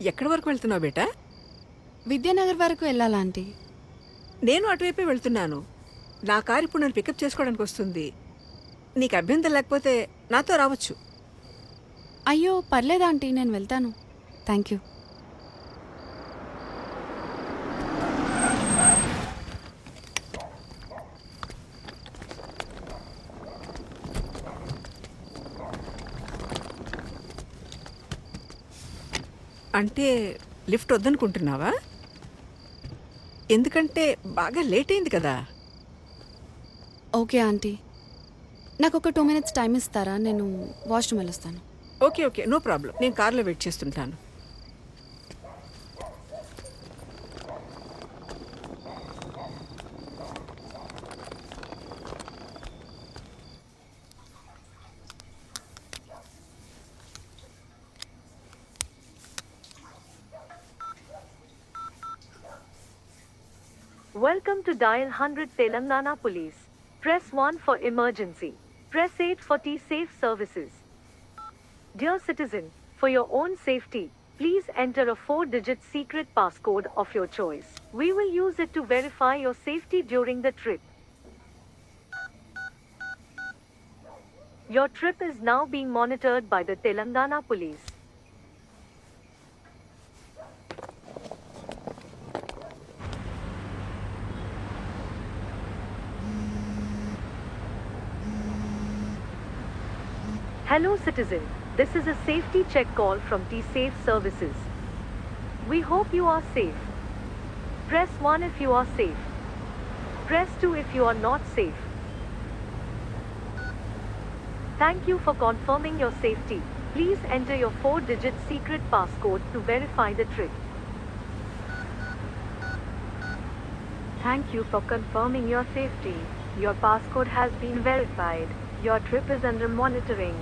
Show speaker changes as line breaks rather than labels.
ఎక్కడి వరకు వెళ్తున్నావు బేటా?
విద్యానగర్ వరకు వెళ్ళాలా ఆంటీ?
నేను అటువైపే వెళ్తున్నాను. నా కారు ఇప్పుడు నన్ను పికప్ చేసుకోవడానికి వస్తుంది. నీకు అభ్యంతరం లేకపోతే నాతో రావచ్చు.
అయ్యో పర్లేదు ఆంటీ, నేను వెళ్తాను. Thank you.
అంటే లిఫ్ట్ వద్దనుకుంటున్నావా? ఎందుకంటే బాగా లేట్ అయింది కదా.
ఓకే ఆంటీ, నాకు ఒక 2 minutes టైం ఇస్తారా? నేను వాష్రూమ్ వెళ్ళొస్తాను.
Okay okay, no problem. నేను కార్లో వెయిట్ చేస్తుంటాను.
Welcome to Dial 100 Telangana Police. Press 1 for emergency. Press 8 for T-Safe services. Dear citizen, for your own safety, please enter a 4-digit secret passcode of your choice. We will use it to verify your safety during the trip. Your trip is now being monitored by the Telangana Police. Hello citizen, this is a safety check call from T-Safe services. We hope you are safe. Press 1 if you are safe. Press 2 if you are not safe. Thank you for confirming your safety. Please enter your 4-digit secret passcode to verify the trip. Thank you for confirming your safety. Your passcode has been verified. Your trip is under monitoring.